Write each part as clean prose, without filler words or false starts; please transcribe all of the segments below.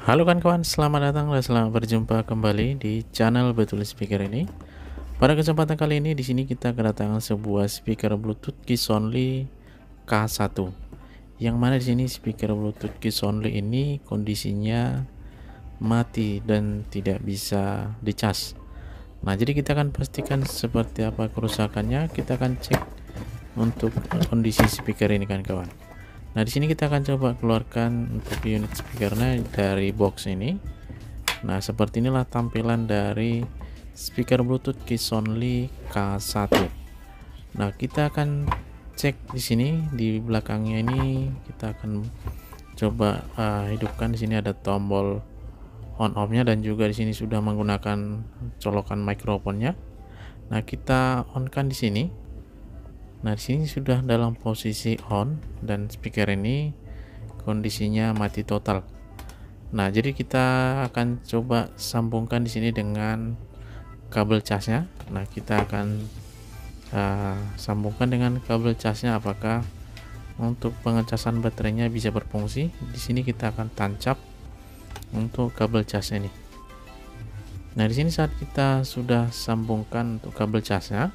Halo kawan-kawan, selamat datang dan selamat berjumpa kembali di channel Betul Speaker ini. Pada kesempatan kali ini di sini kita kedatangan sebuah speaker Bluetooth Keys Only K1. Yang mana di sini speaker Bluetooth Keys Only ini kondisinya mati dan tidak bisa dicas. Nah, jadi kita akan pastikan seperti apa kerusakannya. Kita akan cek untuk kondisi speaker ini kan kawan. Nah, di sini kita akan coba keluarkan untuk unit speakernya dari box ini. Nah, seperti inilah tampilan dari speaker Bluetooth Keys Only K1. Nah, kita akan cek di sini di belakangnya ini kita akan coba hidupkan. Di sini ada tombol on off-nya dan juga di sini sudah menggunakan colokan mikrofonnya. Nah, kita on-kan di sini. Nah, di sini sudah dalam posisi on dan speaker ini kondisinya mati total. Nah, jadi kita akan coba sambungkan di sini dengan kabel casnya. Nah, kita akan sambungkan dengan kabel casnya apakah untuk pengecasan baterainya bisa berfungsi. Di sini kita akan tancap untuk kabel casnya ini. Nah, di sini saat kita sudah sambungkan untuk kabel casnya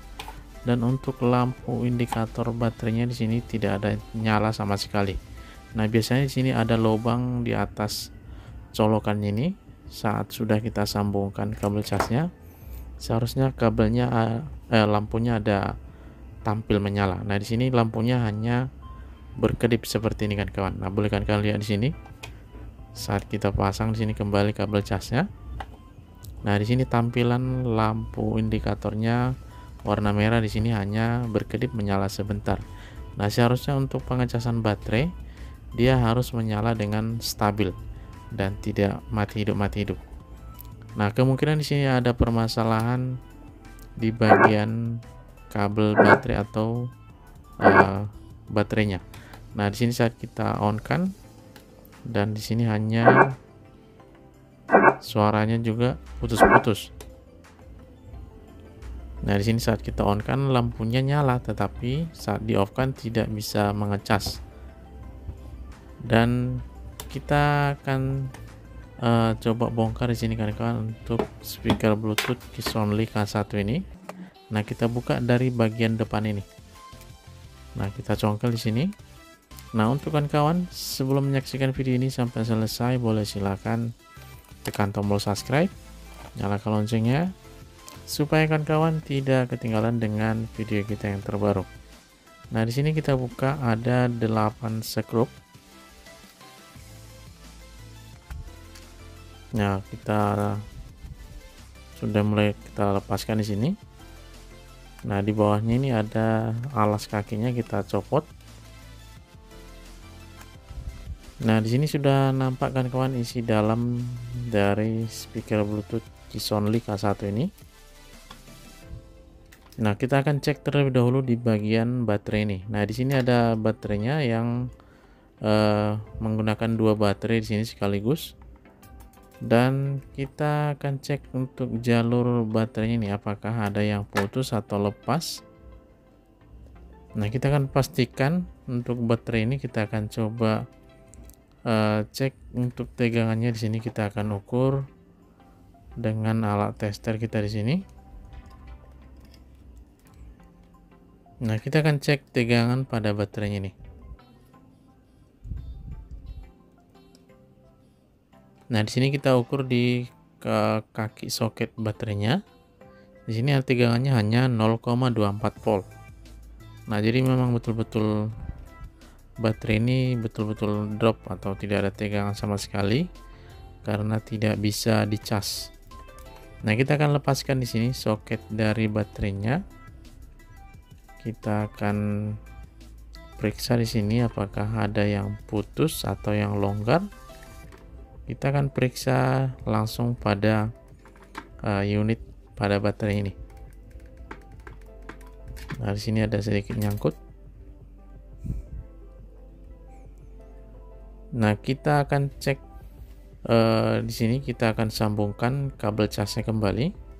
dan untuk lampu indikator baterainya di sini tidak ada nyala sama sekali. Nah, biasanya di sini ada lubang di atas colokannya ini. Saat sudah kita sambungkan kabel casnya, seharusnya lampunya ada tampil menyala. Nah, di sini lampunya hanya berkedip seperti ini kan kawan. Nah, boleh kan kalian lihat di sini. Saat kita pasang di sini kembali kabel casnya. Nah, di sini tampilan lampu indikatornya warna merah di sini hanya berkedip menyala sebentar. Nah, seharusnya untuk pengecasan baterai dia harus menyala dengan stabil dan tidak mati hidup. Nah, kemungkinan di sini ada permasalahan di bagian kabel baterai atau baterainya. Nah, di sini saat kita on kan dan di sini hanya suaranya juga putus-putus. Nah, di sini saat kita on kan lampunya nyala, tetapi saat di off kan tidak bisa mengecas. Dan kita akan coba bongkar di sini kawan-kawan untuk speaker Bluetooth Keys Only K1 ini. Nah, kita buka dari bagian depan ini. Nah, kita congkel di sini. Nah, untuk kawan-kawan sebelum menyaksikan video ini sampai selesai, boleh silakan tekan tombol subscribe, nyalakan loncengnya supaya kawan-kawan tidak ketinggalan dengan video kita yang terbaru. Nah, di sini kita buka ada 8 skrup. Nah, kita sudah mulai kita lepaskan di sini. Nah, di bawahnya ini ada alas kakinya, kita copot. Nah, di sini sudah nampak kan kawan isi dalam dari speaker Bluetooth Keys Only K1 ini. Nah, kita akan cek terlebih dahulu di bagian baterai ini. Nah, di sini ada baterainya yang menggunakan 2 baterai di sini sekaligus. Dan kita akan cek untuk jalur baterainya ini apakah ada yang putus atau lepas. Nah, kita akan pastikan untuk baterai ini kita akan coba cek untuk tegangannya. Di sini kita akan ukur dengan alat tester kita di sini. Nah, kita akan cek tegangan pada baterainya nih. Nah, di sini kita ukur di kaki soket baterainya. Di sini tegangannya hanya 0,24 volt. Nah, jadi memang betul-betul baterai ini betul-betul drop atau tidak ada tegangan sama sekali karena tidak bisa dicas. Nah, kita akan lepaskan di sini soket dari baterainya. Kita akan periksa di sini apakah ada yang putus atau yang longgar. Kita akan periksa langsung pada unit pada baterai ini. Nah, di sini ada sedikit nyangkut. Nah, kita akan cek di sini kita akan sambungkan kabel casnya kembali.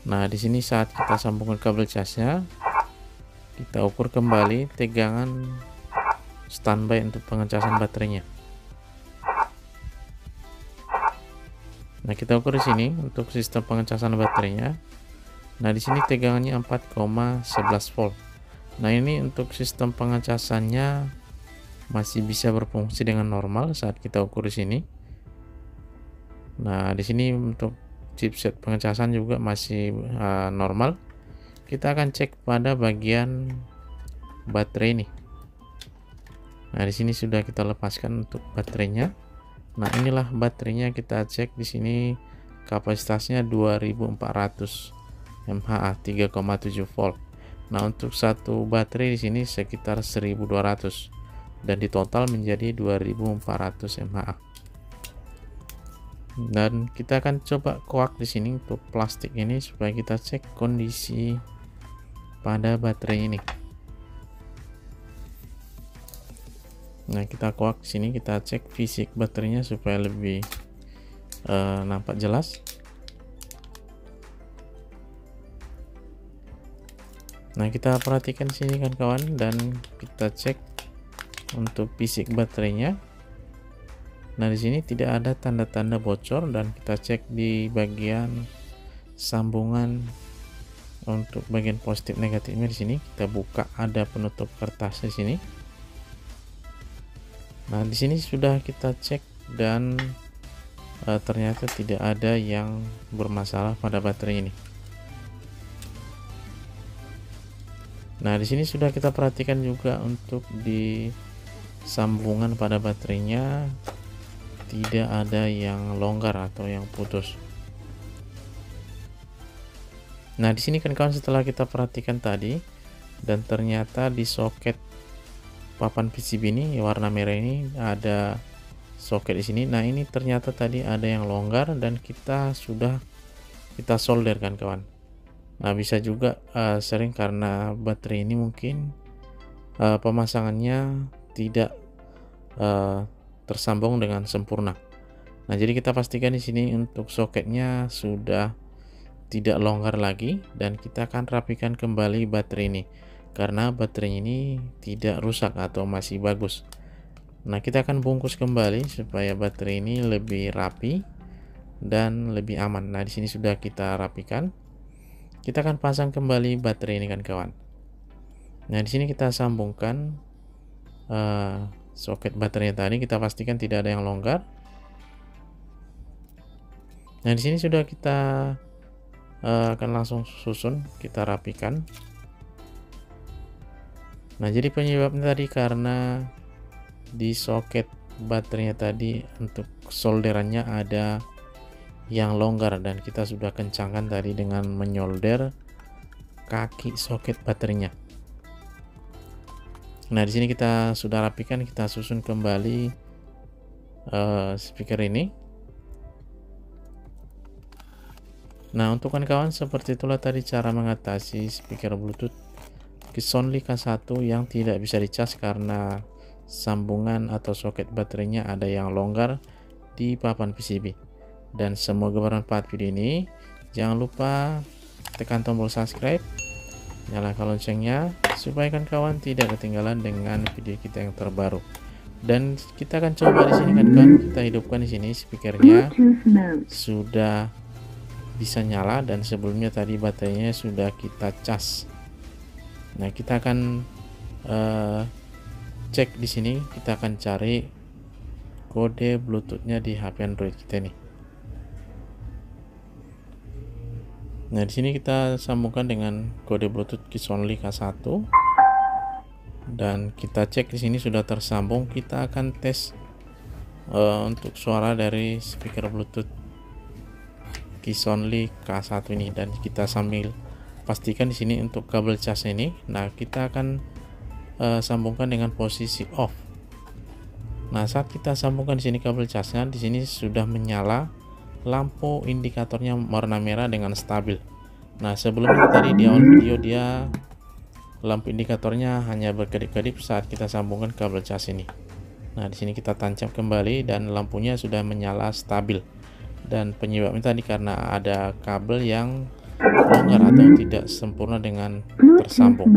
Nah, di sini saat kita sambungkan kabel casnya, kita ukur kembali tegangan standby untuk pengecasan baterainya. Nah, kita ukur di sini untuk sistem pengecasan baterainya. Nah, di sini tegangannya 4,11 volt. Nah, ini untuk sistem pengecasannya masih bisa berfungsi dengan normal saat kita ukur di sini. Nah, di sini untuk chipset pengecasan juga masih normal. Kita akan cek pada bagian baterai ini. Nah, di sini sudah kita lepaskan untuk baterainya. Nah, inilah baterainya, kita cek di sini kapasitasnya 2400 mAh 3,7 volt. Nah, untuk satu baterai di sini sekitar 1200 dan di total menjadi 2400 mAh. Dan kita akan coba koak di sini untuk plastik ini supaya kita cek kondisi pada baterai ini. Nah, kita koak di sini, kita cek fisik baterainya supaya lebih nampak jelas. Nah, kita perhatikan di sini kan kawan, dan kita cek untuk fisik baterainya. Nah, di sini tidak ada tanda-tanda bocor, dan kita cek di bagian sambungan untuk bagian positif negatifnya di sini. Kita buka, ada penutup kertas di sini. Nah, di sini sudah kita cek dan ternyata tidak ada yang bermasalah pada baterai ini. Nah, di sini sudah kita perhatikan juga untuk di sambungan pada baterainya tidak ada yang longgar atau yang putus. Nah, di sini kan kawan, setelah kita perhatikan tadi, dan ternyata di soket papan PCB ini warna merah ini ada soket di sini. Nah, ini ternyata tadi ada yang longgar dan kita solder kan kawan. Nah, bisa juga sering karena baterai ini mungkin pemasangannya tidak tersambung dengan sempurna. Nah, jadi kita pastikan di sini untuk soketnya sudah tidak longgar lagi, dan kita akan rapikan kembali baterai ini karena baterai ini tidak rusak atau masih bagus. Nah, kita akan bungkus kembali supaya baterai ini lebih rapi dan lebih aman. Nah, di sini sudah kita rapikan. Kita akan pasang kembali baterai ini kan kawan. Nah, di sini kita sambungkan soket baterai tadi, kita pastikan tidak ada yang longgar. Nah, di sini sudah kita akan langsung susun, kita rapikan. Nah, jadi penyebabnya tadi karena di soket baterainya tadi untuk solderannya ada yang longgar, dan kita sudah kencangkan tadi dengan menyolder kaki soket baterainya. Nah, di sini kita sudah rapikan, kita susun kembali speaker ini. Nah, untuk kawan-kawan, seperti itulah tadi cara mengatasi speaker Bluetooth Keysounly K1 yang tidak bisa dicas karena sambungan atau soket baterainya ada yang longgar di papan PCB. Dan semoga bermanfaat video ini. Jangan lupa tekan tombol subscribe, nyalakan loncengnya supaya kawan tidak ketinggalan dengan video kita yang terbaru. Dan kita akan coba di sini kan, kita hidupkan di sini speakernya sudah bisa nyala, dan sebelumnya tadi baterainya sudah kita cas. Nah, kita akan cek di sini, kita akan cari kode Bluetoothnya di HP Android kita nih. Nah, di sini kita sambungkan dengan kode Bluetooth Keysounly K1 dan kita cek di sini sudah tersambung. Kita akan tes untuk suara dari speaker Bluetooth Keysounly K1 ini, dan kita sambil pastikan di sini untuk kabel cas ini. Nah, kita akan sambungkan dengan posisi off. Nah, saat kita sambungkan di sini kabel casnya, di sini sudah menyala lampu indikatornya warna merah dengan stabil. Nah, sebelumnya tadi di awal video dia lampu indikatornya hanya berkedip-kedip saat kita sambungkan kabel cas ini. Nah, di sini kita tancap kembali dan lampunya sudah menyala stabil. Dan penyebabnya tadi karena ada kabel yang longgar atau tidak sempurna dengan tersambung.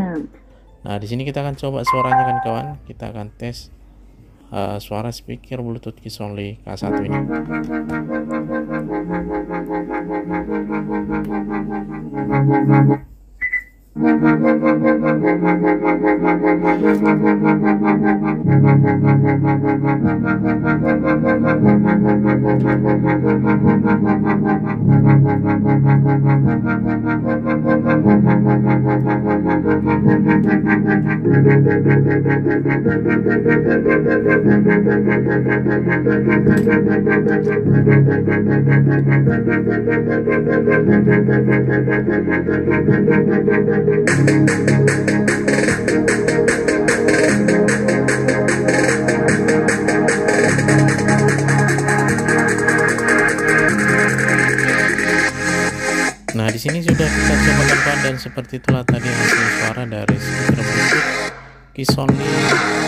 Nah, di sini kita akan coba suaranya kan kawan. Kita akan tes suara speaker Bluetooth Keys Only K1 ini. Nah, di sini sudah kita coba tekan, dan seperti itulah tadi hasil suara dari speaker Bluetooth Keys Only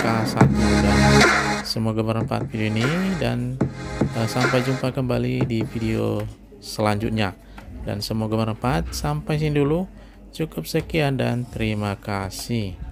K1. Dan semoga bermanfaat video ini, dan sampai jumpa kembali di video selanjutnya, dan semoga bermanfaat. Sampai sini dulu, cukup sekian dan terima kasih.